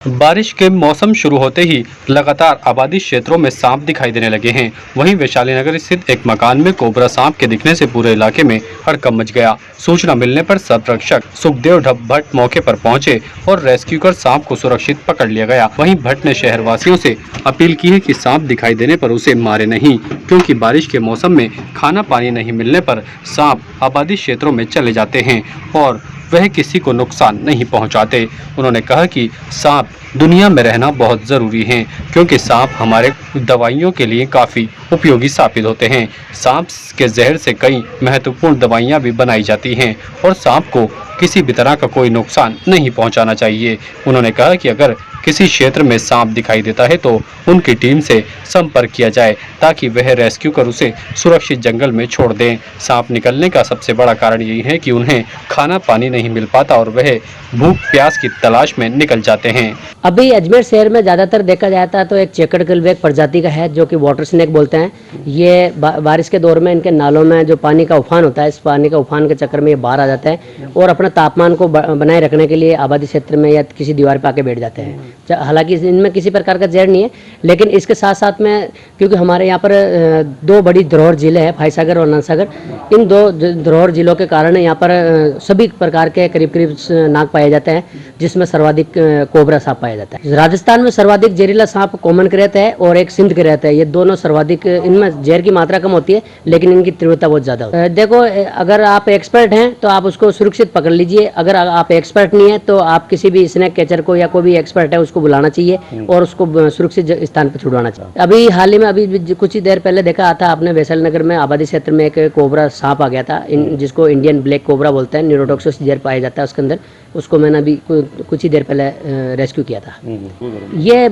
बारिश के मौसम शुरू होते ही लगातार आबादी क्षेत्रों में सांप दिखाई देने लगे हैं। वहीं वैशाली नगर स्थित एक मकान में कोबरा सांप के दिखने से पूरे इलाके में हड़कंप मच गया। सूचना मिलने पर सर्परक्षक सुखदेव भट्ट मौके पर पहुंचे और रेस्क्यू कर सांप को सुरक्षित पकड़ लिया गया। वहीं भट्ट ने शहरवासियों से अपील की है कि सांप दिखाई देने पर उसे मारे नहीं, क्योंकि बारिश के मौसम में खाना पानी नहीं मिलने पर सांप आबादी क्षेत्रों में चले जाते हैं और वह किसी को नुकसान नहीं पहुंचाते। उन्होंने कहा कि सांप दुनिया में रहना बहुत ज़रूरी है, क्योंकि सांप हमारे दवाइयों के लिए काफ़ी उपयोगी साबित होते हैं। सांप के जहर से कई महत्वपूर्ण दवाइयां भी बनाई जाती हैं और सांप को किसी भी तरह का कोई नुकसान नहीं पहुंचाना चाहिए। उन्होंने कहा कि अगर किसी क्षेत्र में सांप दिखाई देता है तो उनकी टीम से संपर्क किया जाए, ताकि वह रेस्क्यू कर उसे सुरक्षित जंगल में छोड़ दें। सांप निकलने का सबसे बड़ा कारण यही है कि उन्हें खाना पानी नहीं मिल पाता और वह भूख प्यास की तलाश में निकल जाते हैं। अभी अजमेर शहर में ज़्यादातर देखा जाता है तो एक चेकड़ किलवे एक प्रजाति का है, जो कि वाटर स्नेक बोलते हैं। ये बारिश के दौर में इनके नालों में जो पानी का उफान होता है, इस पानी का उफान के चक्कर में ये बाहर आ जाते हैं और अपने तापमान को बनाए रखने के लिए आबादी क्षेत्र में या किसी दीवार पर आके बैठ जाते हैं। हालांकि इनमें किसी प्रकार का जहर नहीं है, लेकिन इसके साथ साथ में क्योंकि हमारे यहाँ पर दो बड़ी धरोहर जिले हैं, फाईसागर और नलसागर, इन दो धरोहर जिलों के कारण यहाँ पर सभी प्रकार के करीब नाग पाए जाते हैं, जिसमें सर्वाधिक कोबरा सांप पाया जाता है। राजस्थान में सर्वाधिक जहरीला सांप कॉमन क्रेत है और एक सिंध क्रेत है। ये दोनों सर्वाधिक, इनमें जहर की मात्रा कम होती है लेकिन इनकी तीव्रता बहुत ज्यादा होती है। देखो, अगर आप एक्सपर्ट हैं तो आप उसको सुरक्षित पकड़ लीजिए। अगर आप एक्सपर्ट नहीं है तो आप किसी भी स्नेक कैचर को या कोई भी एक्सपर्ट है उसको बुलाना चाहिए और उसको सुरक्षित स्थान पर छुड़वाना चाहिए। अभी हाल ही में अभी कुछ ही देर पहले देखा था आपने, वैशाली नगर में आबादी क्षेत्र में एक कोबरा सांप आ गया था, जिसको इंडियन ब्लैक कोबरा बोलते हैं। न्यूरोटॉक्सिस जहर पाया जाता है उसके अंदर। उसको मैंने अभी कुछ ही देर पहले रेस्क्यू किया था। ये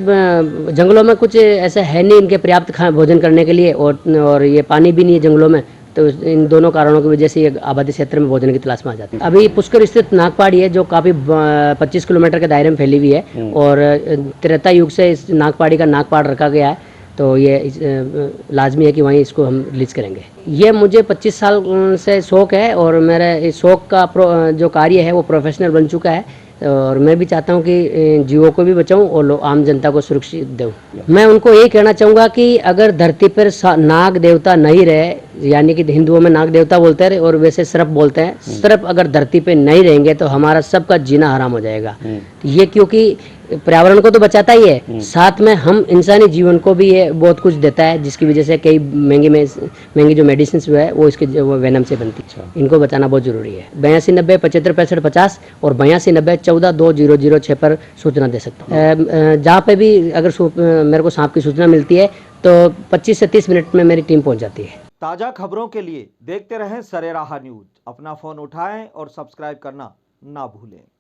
जंगलों में कुछ ऐसा है नहीं इनके पर्याप्त भोजन करने के लिए, और ये पानी भी नहीं है जंगलों में, तो इन दोनों कारणों की वजह से ये आबादी क्षेत्र में भोजन की तलाश में आ जाती है। अभी पुष्कर स्थित नागपहाड़ी है, जो काफ़ी 25 किलोमीटर के दायरे में फैली हुई है और त्रेता युग से इस नागपहाड़ी का नागपाड़ रखा गया है, तो ये लाजमी है कि वहीं इसको हम रिलीज करेंगे। ये मुझे 25 साल से शौक़ है और मेरा इस शौक़ का जो कार्य है वो प्रोफेशनल बन चुका है, और मैं भी चाहता हूँ कि जीवों को भी बचाऊँ और आम जनता को सुरक्षित दूँ। मैं उनको यही कहना चाहूँगा कि अगर धरती पर नाग देवता नहीं रहे, यानी कि हिंदुओं में नाग देवता बोलते हैं और वैसे सर्प बोलते हैं, सर्प अगर धरती पे नहीं रहेंगे तो हमारा सबका जीना हराम हो जाएगा। ये क्योंकि पर्यावरण को तो बचाता ही है, साथ में हम इंसानी जीवन को भी ये बहुत कुछ देता है, जिसकी वजह से कई महंगी जो मेडिसिन है वो इसके वेनम से बनती है। इनको बचाना बहुत जरूरी है। 82 90 75 65 50 और 82 90 14 2 006 पर सूचना दे सकते हैं। जहाँ पे भी अगर मेरे को सांप की सूचना मिलती है तो 25 से 30 मिनट में मेरी टीम पहुँच जाती है। ताज़ा खबरों के लिए देखते रहें सरेराह न्यूज। अपना फ़ोन उठाएं और सब्सक्राइब करना ना भूलें।